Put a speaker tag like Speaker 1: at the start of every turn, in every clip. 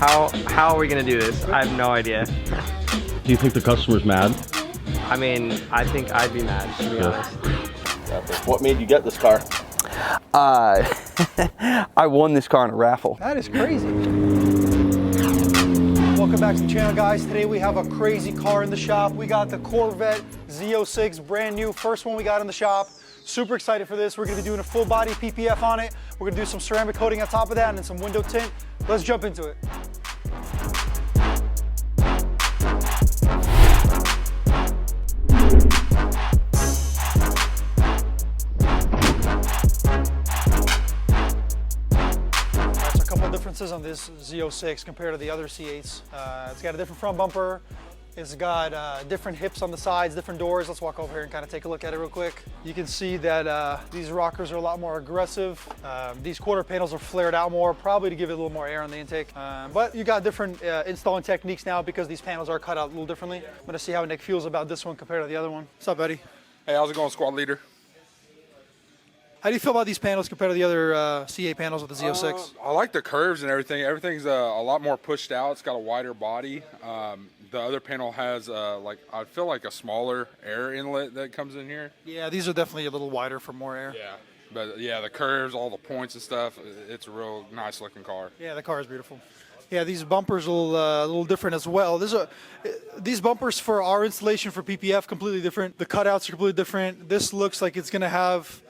Speaker 1: How are we gonna do this? I have no idea.
Speaker 2: Do you think the customer's mad?
Speaker 1: I mean, I think I'd be mad, to be honest.
Speaker 2: What made you get this car?
Speaker 3: I won this car in a raffle.
Speaker 4: That is crazy. Welcome back to the channel, guys. Today we have a crazy car in the shop. We got the Corvette Z06, brand new, first one we got in the shop. Super excited for this. We're gonna be doing a full body PPF on it. We're gonna do some ceramic coating on top of that and then some window tint. Let's jump into it. Differences on this Z06 compared to the other C8s. It's got a different front bumper. It's got different hips on the sides, different doors. Let's walk over here and kind of take a look at it real quick. You can see that these rockers are a lot more aggressive. These quarter panels are flared out more, probably to give it a little more air on the intake. But you got different installing techniques now because these panels are cut out a little differently. I'm gonna see how Nick feels about this one compared to the other one. What's up, buddy?
Speaker 5: Hey, how's it going, squad leader?
Speaker 4: How do you feel about these panels compared to the other C8 panels with the Z06?
Speaker 5: I like the curves and everything. Everything's a lot more pushed out. It's got a wider body. The other panel has I feel like a smaller air inlet that comes in here.
Speaker 4: Yeah, these are definitely a little wider for more air.
Speaker 5: Yeah, but yeah, the curves, all the points and stuff. It's a real nice looking car.
Speaker 4: Yeah, the car is beautiful. Yeah, these bumpers are a little different as well. These bumpers for our installation for PPF completely different. The cutouts are completely different. This looks like it's gonna have.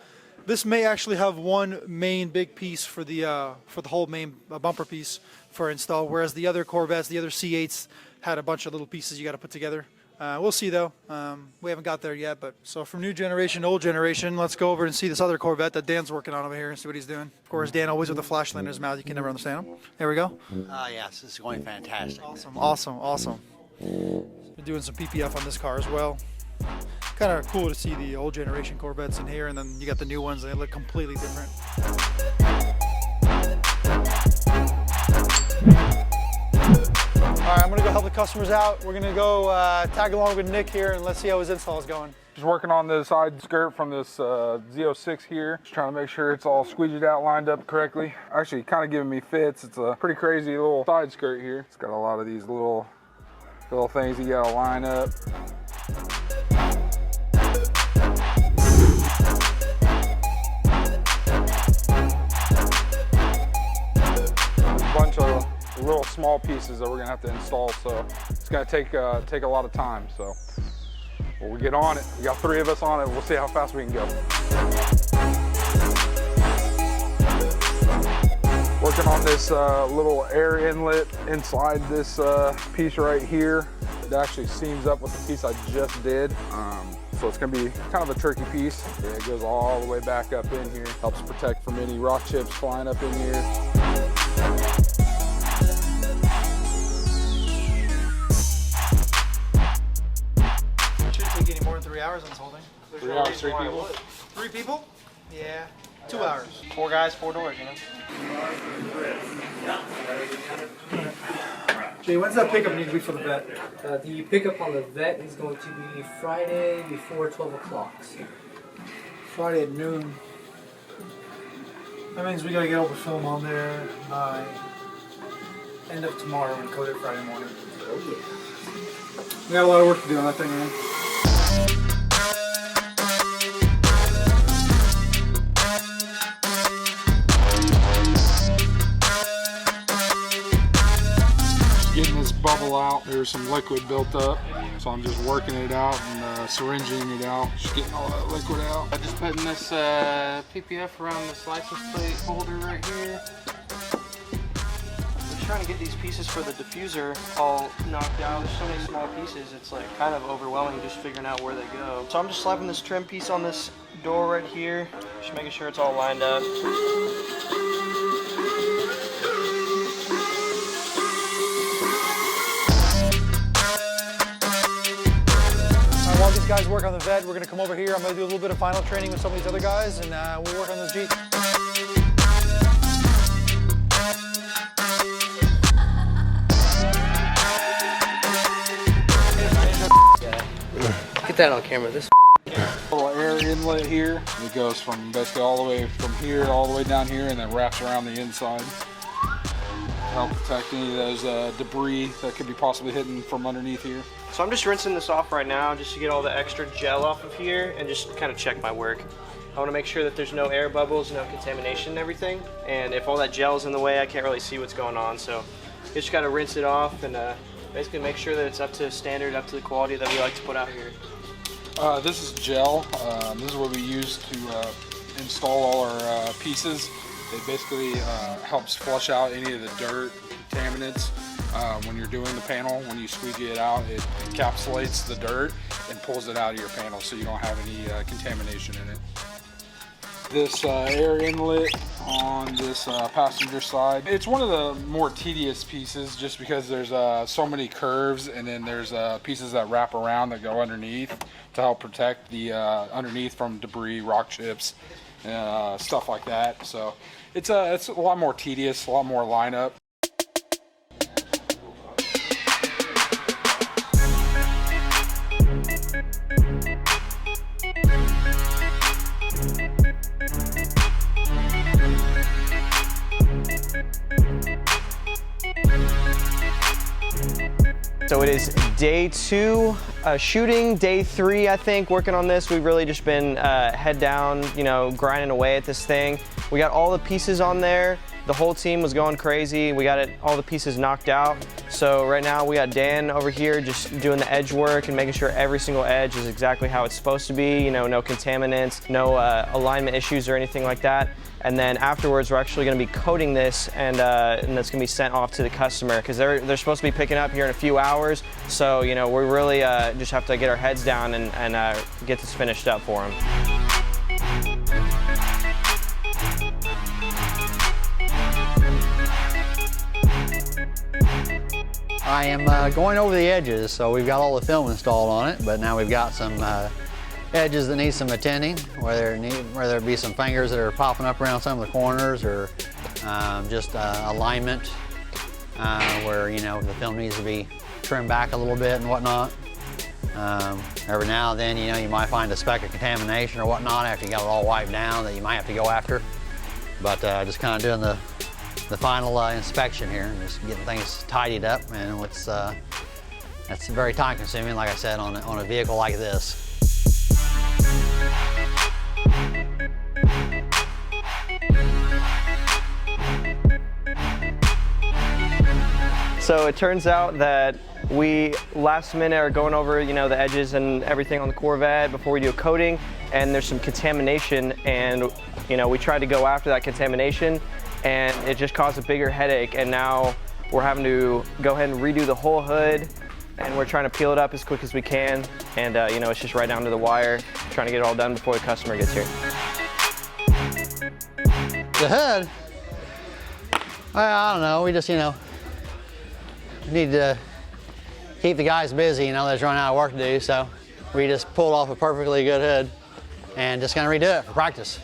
Speaker 4: This may actually have one main big piece for the whole main bumper piece for install, whereas the other Corvettes, the other C8s, had a bunch of little pieces you got to put together. We'll see though. We haven't got there yet, but so from new generation to old generation, let's go over and see this other Corvette that Dan's working on over here and see what he's doing. Of course, Dan always with a flashlight in his mouth. You can never understand him. There we go.
Speaker 6: Yes, this is going fantastic.
Speaker 4: Awesome. We're doing some PPF on this car as well. Kind of cool to see the old generation Corvettes in here, and then you got the new ones, and they look completely different. All right, I'm gonna go help the customers out. We're gonna go tag along with Nick here, and let's see how his install is going.
Speaker 5: Just working on the side skirt from this Z06 here. Just trying to make sure it's all squeegeed out, lined up correctly. Actually, kind of giving me fits. It's a pretty crazy little side skirt here. It's got a lot of these little things you gotta line up. Bunch of little small pieces that we're gonna have to install, so it's gonna take a lot of time. So when we get on it, we got 3 of us on it. We'll see how fast we can go. Working on this little air inlet inside this piece right here. It actually seams up with the piece I just did. So it's gonna be kind of a tricky piece. Yeah, it goes all the way back up in here. Helps protect from any rock chips flying up in here.
Speaker 4: Shouldn't take any more than 3 hours on this whole thing.
Speaker 5: 3 hours, 3 people?
Speaker 4: 3 people? Yeah, 2 hours.
Speaker 1: 4 guys, 4 doors, you know?
Speaker 4: Jay, when's that pickup need to be for the vet?
Speaker 7: The pickup on the vet is going to be Friday before 12 o'clock.
Speaker 4: Friday at noon. That means we gotta get all the film on there by end of tomorrow and code it Friday morning.
Speaker 7: Oh yeah.
Speaker 4: We got a lot of work to do on that thing, man.
Speaker 5: Getting this bubble out, there's some liquid built up, so I'm just working it out and syringing it out, just getting all that liquid out.
Speaker 1: I'm just putting this PPF around this license plate holder right here. I'm just trying to get these pieces for the diffuser all knocked out. There's so many small pieces, it's like kind of overwhelming just figuring out where they go. So I'm just slapping this trim piece on this door right here, just making sure it's all lined up.
Speaker 4: While these guys work on the vet, we're gonna come over here. I'm gonna do a little bit of final training with some of these other guys, and we'll work on this Jeep.
Speaker 7: Get that on camera. This
Speaker 5: Little air inlet here. It goes from basically all the way from here all the way down here and then wraps around the inside. help protect any of those debris that could be possibly hidden from underneath here.
Speaker 1: So I'm just rinsing this off right now just to get all the extra gel off of here and just kind of check my work. I want to make sure that there's no air bubbles, no contamination and everything. And if all that gel is in the way, I can't really see what's going on. So you just got to rinse it off and basically make sure that it's up to standard, up to the quality that we like to put out here.
Speaker 5: This is gel. This is what we use to install all our pieces. It basically helps flush out any of the dirt, contaminants. When you're doing the panel, when you squeegee it out, it encapsulates the dirt and pulls it out of your panel so you don't have any contamination in it. This air inlet on this passenger side, it's one of the more tedious pieces just because there's so many curves, and then there's pieces that wrap around that go underneath to help protect the underneath from debris, rock chips, stuff like that. So it's a lot more tedious, a lot more lineup.
Speaker 1: So it is day 2 shooting, day 3 I think working on this. We've really just been head down, you know, grinding away at this thing. We got all the pieces on there. The whole team was going crazy. We got all the pieces knocked out. So right now we got Dan over here just doing the edge work and making sure every single edge is exactly how it's supposed to be. You know, no contaminants, no alignment issues or anything like that. And then afterwards, we're actually going to be coating this, and that's going to be sent off to the customer because they're supposed to be picking up here in a few hours. So you know, we really just have to get our heads down and get this finished up for them.
Speaker 6: I am going over the edges, so we've got all the film installed on it, but now we've got some edges that need some attending, whether it be some fingers that are popping up around some of the corners, or just alignment where, you know, the film needs to be trimmed back a little bit and whatnot. Every now and then, you know, you might find a speck of contamination or whatnot after you got it all wiped down that you might have to go after. But just kind of doing the final inspection here and just getting things tidied up, and that's very time consuming, like I said, on a vehicle like this.
Speaker 1: So it turns out that we last minute are going over, you know, the edges and everything on the Corvette before we do a coating, and there's some contamination, and you know, we tried to go after that contamination and it just caused a bigger headache, and now we're having to go ahead and redo the whole hood, and we're trying to peel it up as quick as we can, and you know, it's just right down to the wire, trying to get it all done before the customer gets here.
Speaker 6: The hood, I don't know, we just, you know, need to keep the guys busy, you know, they're running out of work to do, so we just pulled off a perfectly good hood and just gonna redo it for practice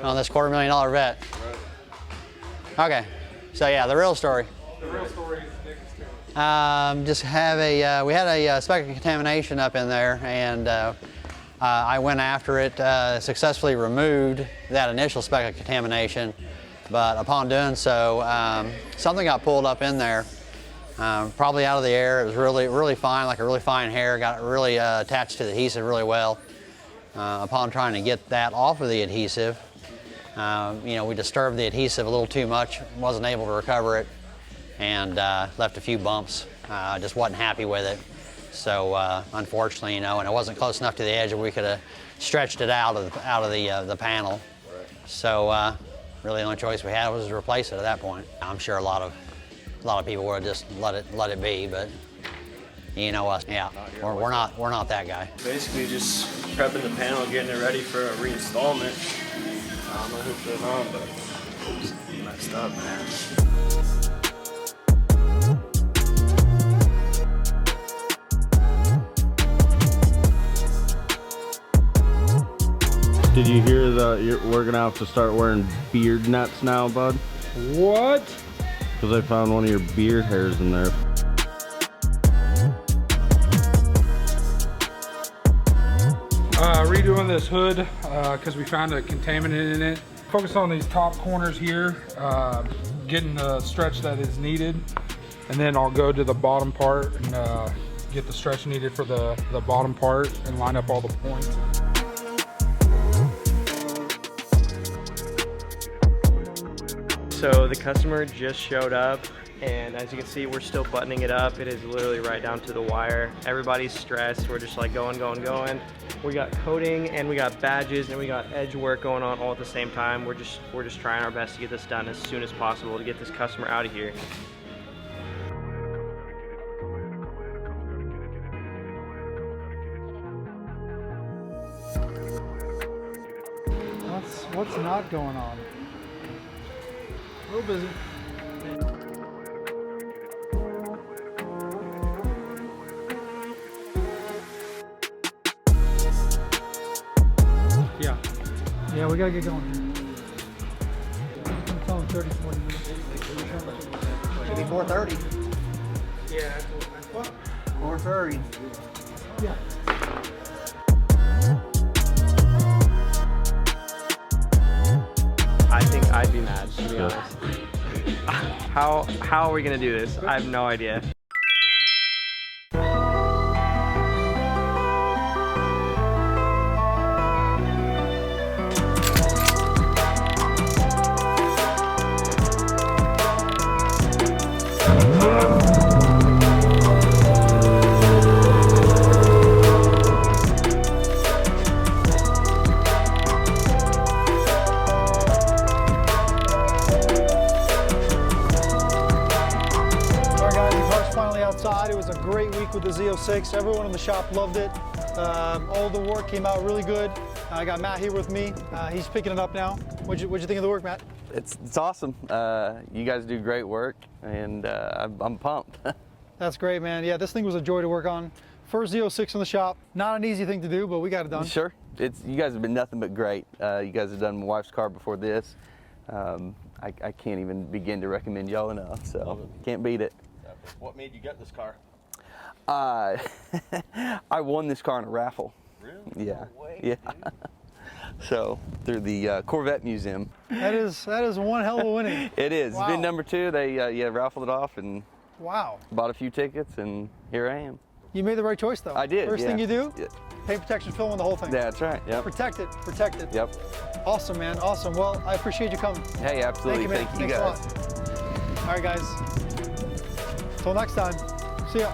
Speaker 6: on this $250,000 vet. Okay, so yeah, the real story.
Speaker 5: The real story is
Speaker 6: just have we had a speck of contamination up in there, and I went after it, successfully removed that initial speck of contamination, but upon doing so, something got pulled up in there, probably out of the air. It was really fine, like a really fine hair, got really attached to the adhesive really well. Upon trying to get that off of the adhesive, you know, we disturbed the adhesive a little too much, wasn't able to recover it, and left a few bumps. Just wasn't happy with it. So unfortunately, you know, and it wasn't close enough to the edge where we could have stretched it out of the panel. So really the only choice we had was to replace it at that point. I'm sure a lot of people would have just let it be, but you know us, yeah, we're not that guy.
Speaker 2: Basically just prepping the panel, getting it ready for a reinstallment. I don't know who put it on, but just messed up, man. Did you hear we're gonna have to start wearing beard nets now, bud?
Speaker 5: What?
Speaker 2: Because I found one of your beard hairs in there.
Speaker 5: Redoing this hood because we found a contaminant in it. Focus on these top corners here. getting the stretch that is needed, and then I'll go to the bottom part and get the stretch needed for the bottom part and line up all the points.
Speaker 1: So the customer just showed up, and as you can see, we're still buttoning it up. It is literally right down to the wire. Everybody's stressed. We're just like going. We got coating and we got badges and we got edge work going on all at the same time. We're just trying our best to get this done as soon as possible to get this customer out of here.
Speaker 4: What's not going on? A little busy. Yeah, we gotta get going. I'm telling 30, 40 minutes.
Speaker 3: Maybe 4:30.
Speaker 1: Yeah.
Speaker 3: 4:30.
Speaker 4: Yeah.
Speaker 1: I think I'd be mad, to be honest. How are we gonna do this? I have no idea.
Speaker 4: Outside. It was a great week with the Z06. Everyone in the shop loved it. All the work came out really good. I got Matt here with me. He's picking it up now. What'd you think of the work, Matt?
Speaker 3: It's awesome. You guys do great work, and I'm pumped.
Speaker 4: That's great, man. Yeah, this thing was a joy to work on. First Z06 in the shop. Not an easy thing to do, but we got it done.
Speaker 3: Sure. You guys have been nothing but great. You guys have done my wife's car before this. I can't even begin to recommend y'all enough, so can't beat it.
Speaker 2: What made you get this car?
Speaker 3: I won this car in a raffle.
Speaker 2: Really?
Speaker 3: Yeah.
Speaker 2: No way,
Speaker 3: Yeah.
Speaker 2: dude.
Speaker 3: So through the Corvette Museum.
Speaker 4: That is one hell of a winning.
Speaker 3: It is.
Speaker 4: Wow.
Speaker 3: It's been number 2. They raffled it off and
Speaker 4: Wow.
Speaker 3: bought a few tickets, and here I am.
Speaker 4: You made the right choice, though.
Speaker 3: I did.
Speaker 4: First thing you do,
Speaker 3: Yeah.
Speaker 4: paint protection film on the whole thing.
Speaker 3: Yeah, that's right. Yep.
Speaker 4: Protect it. Protect it.
Speaker 3: Yep.
Speaker 4: Awesome, man. Awesome. Well, I appreciate you coming.
Speaker 3: Hey, absolutely.
Speaker 4: Thank you, man.
Speaker 3: Thank you
Speaker 4: Thanks
Speaker 3: guys.
Speaker 4: a lot. All right, guys. Till next time. See ya.